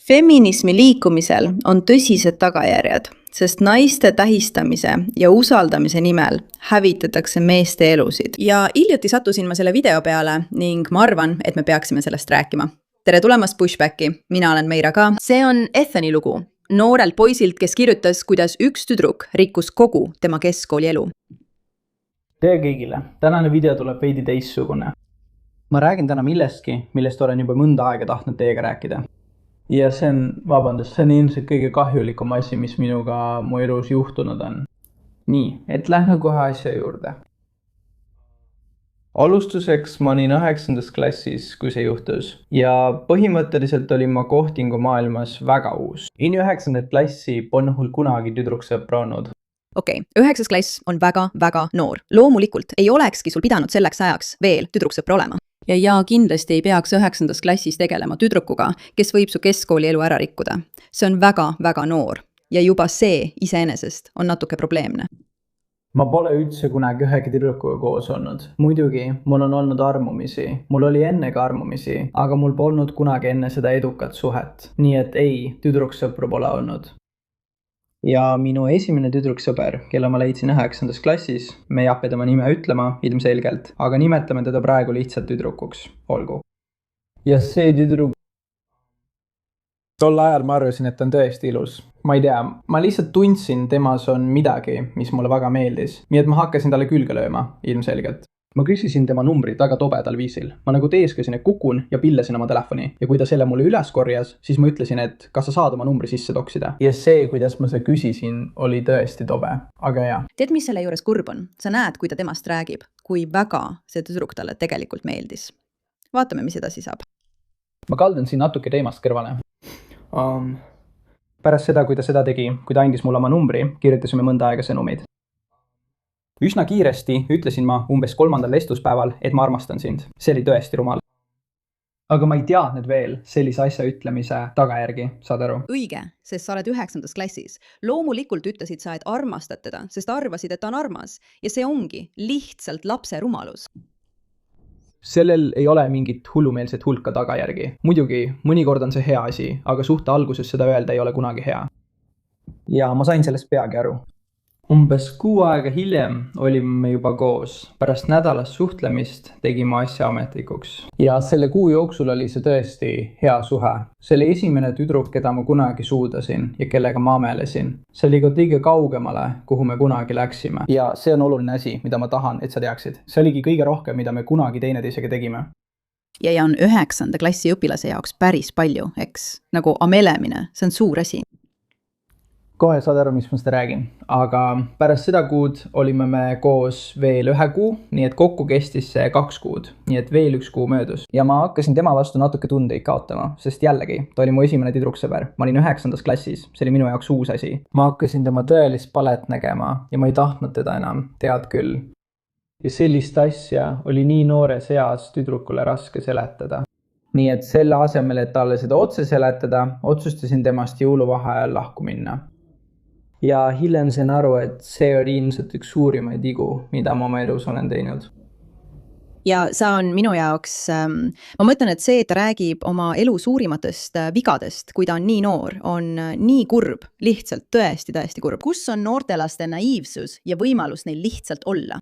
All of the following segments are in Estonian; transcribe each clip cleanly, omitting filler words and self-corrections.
Feminismi liikumisel on tõsised tagajärjed, sest naiste tähistamise ja usaldamise nimel hävitatakse meeste elusid. Ja hiljuti sattusin ma selle video peale ning ma arvan, et me peaksime sellest rääkima. Tere tulemast Pushbacki, mina olen Meira ka. See on Ethani lugu, noorelt poisilt, kes kirjutas, kuidas üks tüdruk rikkus kogu tema keskkooli elu. Tere kõigile, tänane video tuleb veidi teistsugune. Ma räägin täna millestki, millest olen juba mõnda aega tahtnud teiega rääkida. Ja see on ilmselt kõige kahjulikum asi, mis minuga mu elus juhtunud on. Nii, et lähme kohe asja juurde. Alustuseks ma olin 9. klassis, kui see juhtus. Ja põhimõtteliselt olin ma kohtingu maailmas väga uus. Enne 9. klassi polnud mul kunagi tüdruksõpra olnud. Okei, 9. klass on väga noor. Loomulikult ei olekski sul pidanud selleks ajaks veel tüdruksõpra olema. Ja kindlasti ei peaks 9. klassis tegelema tüdrukuga, kes võib su keskkooli elu ära rikkuda. See on väga noor ja juba see iseenesest on natuke probleemne. Ma pole üldse kunagi ühegi tüdrukuga koos olnud. Muidugi, mul on olnud armumisi. Mul oli enne ka armumisi, aga mul polnud kunagi enne seda edukat suhet. Nii et ei, tüdruksõpru pole olnud. Ja minu esimene tüdruksõber, kelle ma leidsin 9. klassis, me ei hakka tema nime ütlema ilmselgelt, aga nimetame teda praegu lihtsalt tüdrukuks, olgu. Ja see tüdruk... Tol ajal ma arvasin, et ta on tõesti ilus. Ma ei tea, ma lihtsalt tundsin temas on midagi, mis mulle väga meeldis. Nii et ma hakkasin talle külge lööma, ilmselgelt. Ma küsisin tema numbrit väga tobedal viisil. Ma nagu teeskasin, et kukun ja pillasin oma telefoni. Ja kui ta selle mulle üles korjas, siis ma ütlesin, et kas sa saad oma numbri sisse toksida. Ja see, kuidas ma seda küsisin, oli tõesti tobe. Aga jah. Tead, mis selle juures kurb on? Sa näed, kui ta temast räägib, kui väga see tüdruk talle tegelikult meeldis. Vaatame, mis edasi saab. Ma kaldun siin natuke teemast kõrvale. Pärast seda, kui ta seda tegi, kui ta andis mulle oma numbri, kirjutasime mõnda aega sõnumid. Üsna kiiresti ütlesin ma umbes 3. vestluspäeval, et ma armastan sind. See oli tõesti rumal. Aga ma ei teadnud veel sellise asja ütlemise tagajärgi, saad aru? Õige, sest sa oled 9. klassis. Loomulikult ütlesid sa, et armastad teda, sest arvasid, et ta on armas. Ja see ongi lihtsalt lapse rumalus. Sellel ei ole mingit hullumeelset hulka tagajärgi. Muidugi, mõnikord on see hea asi, aga suhte alguses seda öelda ei ole kunagi hea. Ja ma sain sellest peagi aru. Umbes 6 aega hiljem olime juba koos. Pärast nädalast suhtlemist tegime asja ametlikuks. Ja selle kuu jooksul oli see tõesti hea suhe. See oli esimene tüdruk, keda ma kunagi suudasin ja kellega ma amelesin. See oli ka kõige kaugemale, kuhu me kunagi läksime. Ja see on oluline asi, mida ma tahan, et sa teaksid. See oligi kõige rohkem, mida me kunagi teineteisega tegime. Ja on 9. klassi õpilase jaoks päris palju, eks? Nagu amelemine, see on suur asi. Kohe saad aru, mis ma seda räägin. Aga pärast seda kuud olime me koos veel 1 kuu, nii et kokku kestis see 2 kuud. Nii et veel 1 kuu möödus. Ja ma hakkasin tema vastu natuke tundeid kaotama, sest jällegi, ta oli mu esimene tüdruksõber. Ma olin 9. klassis, see oli minu jaoks uus asi. Ma hakkasin tema tõelist palet nägema ja ma ei tahtnud teda enam, tead küll. Ja sellist asja oli nii noores eas tüdrukule raske seletada. Nii et selle asemel, et talle seda otse seletada, otsustasin temast jõuluvaheajal lahku minna. Ja hiljem sain aru, et see oli ilmselt üks suurimaid vigu, mida ma oma elus olen teinud. Ja sa on minu jaoks, ma mõtlen, et see, et ta räägib oma elu suurimatest vigadest, kui ta on nii noor, on nii kurb, lihtsalt tõesti kurb. Kus on noortelaste naiivsus ja võimalus neil lihtsalt olla?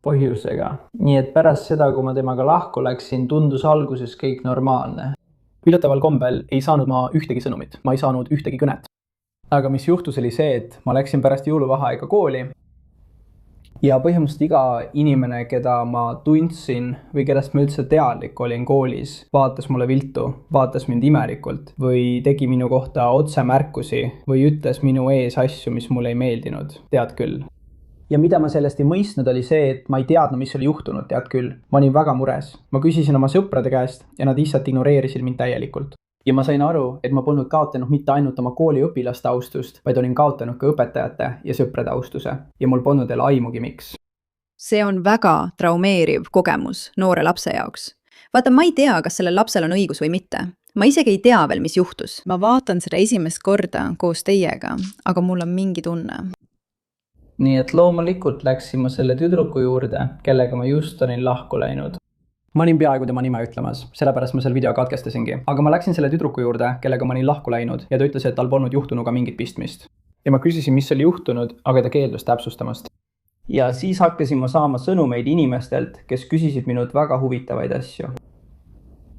Põhjusega. Nii et pärast seda, kui ma temaga lahku läksin, tundus alguses kõik normaalne. Üllataval kombel ei saanud ma ühtegi sõnumit, ma ei saanud ühtegi kõnet. Aga mis juhtus oli see, et ma läksin pärast jõuluvaheaega kooli ja põhimõtteliselt iga inimene, keda ma tundsin või kellest ma üldse teadlik olin koolis, vaatas mulle viltu, vaatas mind imelikult või tegi minu kohta otsemärkusi või ütles minu ees asju, mis mulle ei meeldinud, tead küll. Ja mida ma sellest ei mõistnud oli see, et ma ei teadnud, mis oli juhtunud, tead küll. Ma olin väga mures. Ma küsisin oma sõprade käest ja nad lihtsalt ignoreerisid mind täielikult. Ja ma sain aru, et ma polnud kaotanud mitte ainult oma kooli õpilaste austust, vaid olin kaotanud ka õpetajate ja sõprade austuse. Ja mul polnud veel aimugi miks. See on väga traumeeriv kogemus noore lapse jaoks. Vaata, ma ei tea, kas sellel lapsel on õigus või mitte. Ma isegi ei tea veel, mis juhtus. Ma vaatan seda esimest korda koos teiega, aga mul on mingi tunne. Nii et loomulikult läksin ma selle tüdruku juurde, kellega ma just olin lahku läinud. ma olin peaaegu tema nime ütlemas, sellepärast ma selle video katkestasingi. Aga ma läksin selle tüdruku juurde, kellega ma olin lahku läinud ja ta ütles, et tal polnud juhtunuga mingit pistmist. Ja ma küsisin, mis oli juhtunud, aga ta keeldus täpsustamast. Ja siis hakkasin ma saama sõnumeid inimestelt, kes küsisid minult väga huvitavaid asju.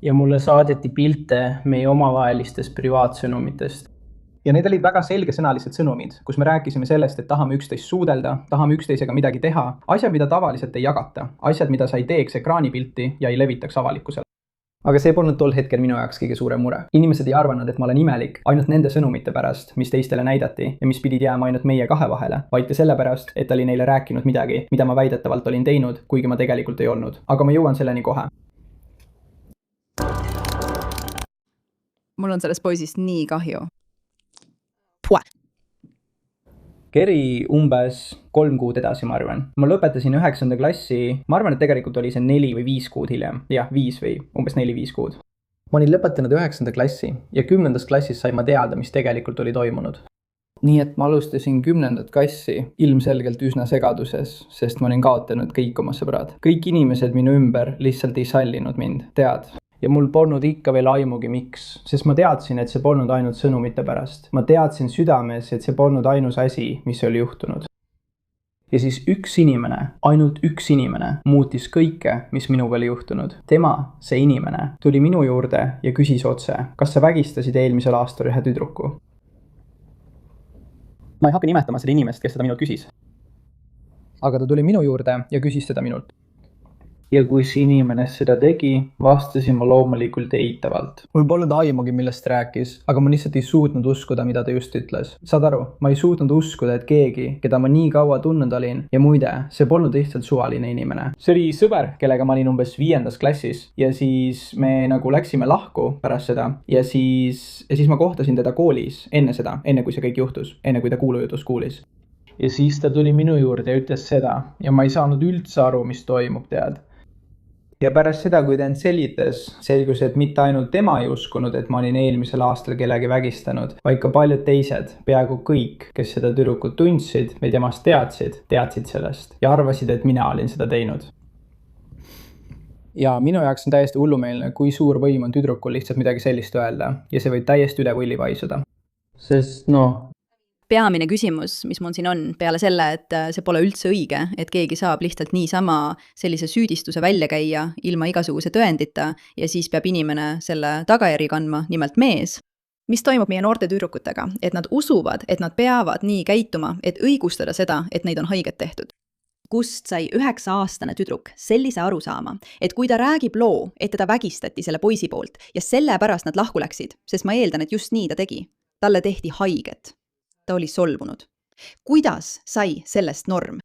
Ja mulle saadeti pilte meie omavahelistest privaatsõnumitest. Ja need olid väga selgesõnalised sõnumid, kus me rääkisime sellest, et tahame üksteist suudelda, tahame üksteisega midagi teha, asjad, mida tavaliselt ei jagata, asjad, mida sa ei teeks ekraanipilti ja ei levitaks avalikkusele. Aga see polnud tol hetkel minu jaoks kõige suurem mure. Inimesed ei arvanud, et ma olen imelik ainult nende sõnumite pärast, mis teistele näidati ja mis pidid jääma ainult meie kahe vahele, vaid ka selle pärast, et oli neile rääkinud midagi, mida ma väidetavalt olin teinud, kuigi ma tegelikult ei olnud. Aga ma jõuan selleni kohe. Mul on sellest poisist nii kahju. Keri umbes 3 kuud edasi, ma arvan. Ma lõpetasin 9. klassi, ma arvan, et tegelikult oli see 4 või 5 kuud hiljem. Jah, 5 või umbes 4-5 kuud. Ma olin lõpetanud 9. klassi ja 10. klassis sai ma teada, mis tegelikult oli toimunud. Nii et ma alustasin 10. klassi ilmselgelt üsna segaduses, sest ma olin kaotanud kõik oma sõbrad. Kõik inimesed minu ümber lihtsalt ei sallinud mind, tead. Ja mul polnud ikka veel aimugi miks, sest ma teadsin, et see polnud ainult sõnumite pärast. Ma teadsin südames, et see polnud ainus asi, mis oli juhtunud. Ja siis üks inimene, ainult üks inimene, muutis kõike, mis minuga oli juhtunud. Tema, see inimene, tuli minu juurde ja küsis otse, kas sa vägistasid eelmisel aastal ühe tüdruku? Ma ei hakka nimetama seda inimest, kes seda minult küsis. Aga ta tuli minu juurde ja küsis seda minult. Ja kui see inimene seda tegi, vastasin ma loomulikult eitavalt. Mul polnud aimugi, millest rääkis, aga ma lihtsalt ei suutnud uskuda, mida ta just ütles. Saad aru, ma ei suutnud uskuda, et keegi, keda ma nii kaua tundnud olin, ja muide, see polnud lihtsalt suvaline inimene. See oli sõber, kellega ma olin umbes 5. klassis ja siis me nagu läksime lahku pärast seda ja siis ma kohtasin teda koolis enne seda, enne kui see kõik juhtus, enne kui ta kuulujutus kuulis. Ja siis ta tuli minu juurde ja ütles seda ja ma ei saanud üldse aru, mis toimub, tead. Ja pärast seda, kui ta end selitas, selgus, et mitte ainult tema ei uskunud, et ma olin eelmisel aastal kellegi vägistanud, vaid ka paljud teised, peaaegu kõik, kes seda tüdrukut tundsid või temast teadsid sellest ja arvasid, et mina olin seda teinud. Ja minu jaoks on täiesti hullumeelne, kui suur võim on tüdrukul lihtsalt midagi sellist öelda ja see võib täiesti üle võlli paisuda. Sest peamine küsimus, mis mul siin on, peale selle, et see pole üldse õige, et keegi saab lihtsalt niisama sellise süüdistuse välja käia ilma igasuguse tõendita ja siis peab inimene selle tagajärgi kandma, nimelt mees. Mis toimub meie noorte tüdrukutega, et nad usuvad, et nad peavad nii käituma, et õigustada seda, et neid on haiget tehtud. Kust sai 9-aastane tüdruk sellise arusaama, et kui ta räägib loo, et teda vägistati selle poisi poolt ja sellepärast nad lahku läksid, sest ma eeldan, et just nii ta tegi, talle tehti haiget. Ta oli solvunud. Kuidas sai sellest norm?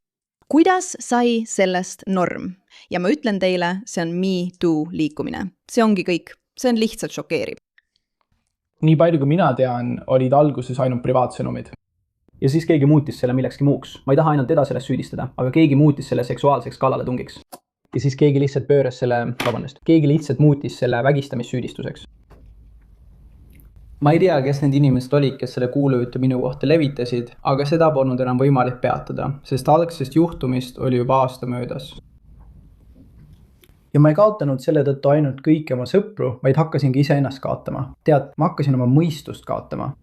Kuidas sai sellest norm? Ja ma ütlen teile, see on Me Too liikumine. See ongi kõik. See on lihtsalt šokeerib. Nii palju, kui mina tean, olid alguses ainult privaatsõnumid. Ja siis keegi muutis selle millekski muuks. Ma ei taha ainult teda sellest süüdistada, aga keegi muutis selle seksuaalseks kallaletungiks. Ja siis keegi lihtsalt keegi lihtsalt muutis selle vägistamissüüdistuseks. Ma ei tea, kes need inimesed olid, kes selle kuulujutu minu kohta levitasid, aga seda polnud enam võimalik peatada, sest algsest juhtumist oli juba aasta möödas. Ja ma ei kaotanud selle tõttu ainult kõiki oma sõpru, vaid hakkasingi iseennast kaotama. Tead, ma hakkasin oma mõistust kaotama.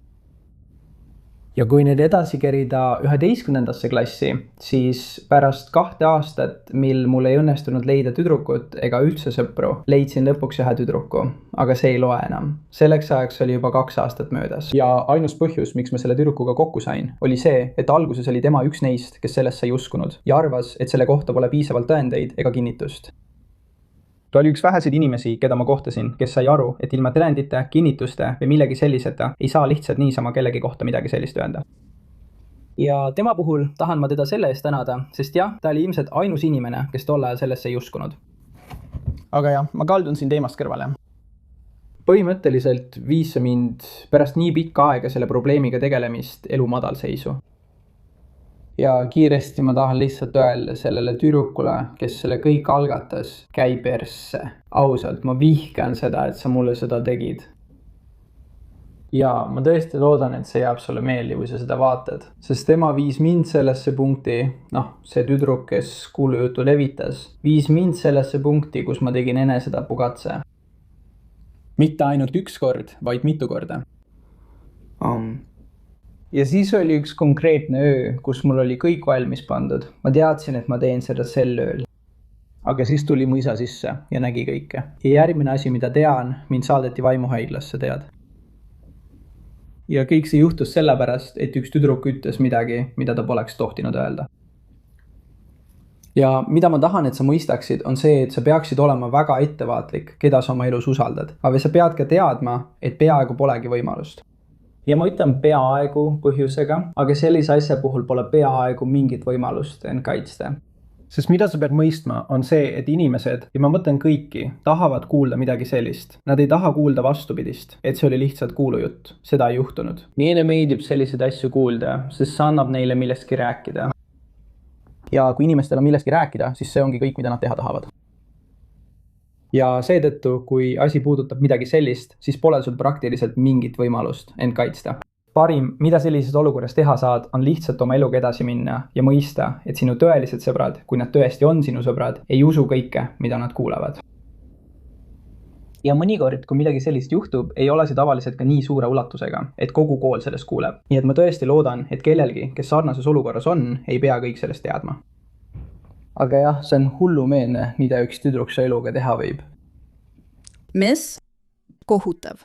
Ja kui nüüd edasi kerida 11. klassi, siis pärast 2 aastat, mil mul ei õnnestunud leida tüdrukut ega üldse sõpru, leidsin lõpuks ühe tüdruku, aga see ei loe enam. Selleks ajaks oli juba 2 aastat möödas. Ja ainus põhjus, miks ma selle tüdrukuga kokku sain, oli see, et alguses oli tema üks neist, kes sellest sai uskunud ja arvas, et selle kohta pole piisavalt tõendeid ega kinnitust. Ta oli üks väheseid inimesi, keda ma kohtasin, kes sai aru, et ilma tõendite, kinnituste või millegi selliseta ei saa lihtsalt niisama kellegi kohta midagi sellist öelda. Ja tema puhul tahan ma teda selle eest tänada, sest jah, ta oli ilmselt ainus inimene, kes tol ajal sellesse ei uskunud. Aga jah, ma kaldun siin teemast kõrvale. Põhimõtteliselt viis see mind pärast nii pikka aega selle probleemiga tegelemist elu madalseisu. Ja kiiresti ma tahan lihtsalt öelda sellele tüdrukule, kes selle kõik algatas, käi persse. Ausalt, ma vihkan seda, et sa mulle seda tegid. ja ma tõesti loodan, et see jääb sulle meeldi, kui sa seda vaatad, sest tema viis mind sellesse punkti, see tüdruk, kes kuulujuttu levitas, viis mind sellesse punkti, kus ma tegin enesetapukatse. mitte ainult üks kord, vaid mitu korda. Ja siis oli üks konkreetne öö, kus mul oli kõik valmis pandud. Ma teadsin, et ma teen seda sel ööl. Aga siis tuli mu isa sisse ja nägi kõike. Ja järgmine asi, mida tean, mind saadeti vaimuhaiglasse, tead. Ja kõik see juhtus sellepärast, et üks tüdruk ütles midagi, mida ta poleks tohtinud öelda. Ja mida ma tahan, et sa mõistaksid, on see, et sa peaksid olema väga ettevaatlik, keda sa oma elus usaldad. Aga sa pead ka teadma, et peaaegu polegi võimalust. Ja ma ütlen peaaegu põhjusega, aga sellise asja puhul pole peaaegu mingit võimalust end kaitsta. Sest mida sa pead mõistma, on see, et inimesed, ja ma mõtlen kõiki, tahavad kuulda midagi sellist. Nad ei taha kuulda vastupidist, et see oli lihtsalt kuulujutt. Seda ei juhtunud. Neile meeldib selliseid asju kuulda, sest see annab neile millestki rääkida. Ja kui inimestel on millestki rääkida, siis see ongi kõik, mida nad teha tahavad. Ja seetõttu, kui asi puudutab midagi sellist, siis pole sul praktiliselt mingit võimalust end kaitsta. Parim, mida sellises olukorras teha saad, on lihtsalt oma eluga edasi minna ja mõista, et sinu tõelised sõbrad, kui nad tõesti on sinu sõbrad, ei usu kõike, mida nad kuulevad. Ja mõnikord, kui midagi sellist juhtub, ei ole see tavaliselt ka nii suure ulatusega, et kogu kool sellest kuuleb. Nii et ma tõesti loodan, et kellelgi, kes sarnases olukorras on, ei pea kõik sellest teadma. Aga jah, see on hullumeelne, mida üks tüdruk su eluga teha võib. Mis? Kohutav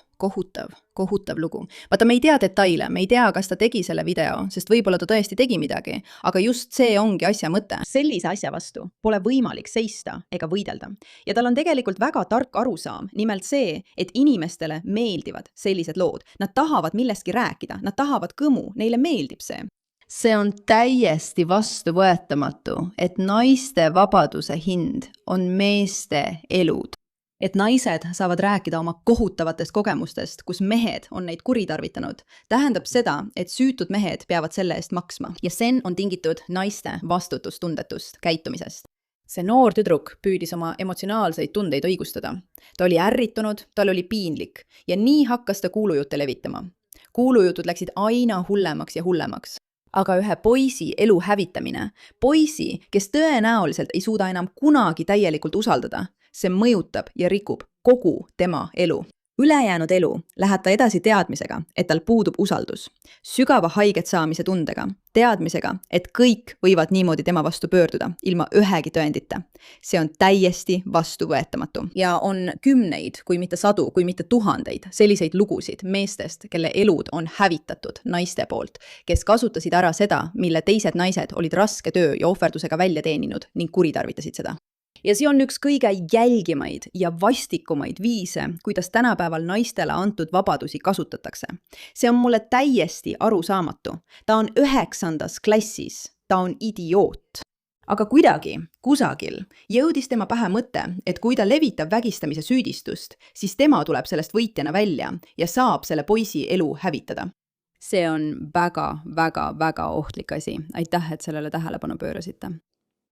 lugu. Vaata, me ei tea detaile, me ei tea, kas ta tegi selle video, sest võib-olla ta tõesti tegi midagi, aga just see ongi asja mõte. Sellise asja vastu pole võimalik seista ega võidelda. Ja tal on tegelikult väga tark arusaam, nimelt see, et inimestele meeldivad sellised lood. Nad tahavad millestki rääkida, nad tahavad kõmu, neile meeldib see. See on täiesti vastuvõetamatu, et naiste vabaduse hind on meeste elud. Et naised saavad rääkida oma kohutavatest kogemustest, kus mehed on neid kuritarvitanud, tähendab seda, et süütud mehed peavad selle eest maksma. Ja sen on tingitud naiste vastutustundetust käitumisest. See noor tüdruk püüdis oma emotsionaalseid tundeid õigustada. Ta oli ärritunud, tal oli piinlik ja nii hakkas ta kuulujutte levitama. Kuulujutud läksid aina hullemaks ja hullemaks. Aga ühe poisi elu hävitamine, poisi, kes tõenäoliselt ei suuda enam kunagi täielikult usaldada, see mõjutab ja rikub kogu tema elu. Ülejäänud elu läheb ta edasi teadmisega, et tal puudub usaldus, sügava haiget saamise tundega, teadmisega, et kõik võivad niimoodi tema vastu pöörduda ilma ühegi tõendita. See on täiesti vastuvõetamatu. Ja on kümneid, kui mitte sadu, kui mitte tuhandeid selliseid lugusid meestest, kelle elud on hävitatud naiste poolt, kes kasutasid ära seda, mille teised naised olid raske töö ja ohverdusega välja teeninud ning kuritarvitasid seda. Ja see on üks kõige jälgimaid ja vastikumaid viise, kuidas tänapäeval naistele antud vabadusi kasutatakse. See on mulle täiesti arusaamatu. Ta on 9. klassis, ta on idioot. Aga kuidagi, kusagil, jõudis tema pähe mõte, et kui ta levitab vägistamise süüdistust, siis tema tuleb sellest võitjana välja ja saab selle poisi elu hävitada. See on väga ohtlik asi. Aitäh, et sellele tähelepanu pöörasite.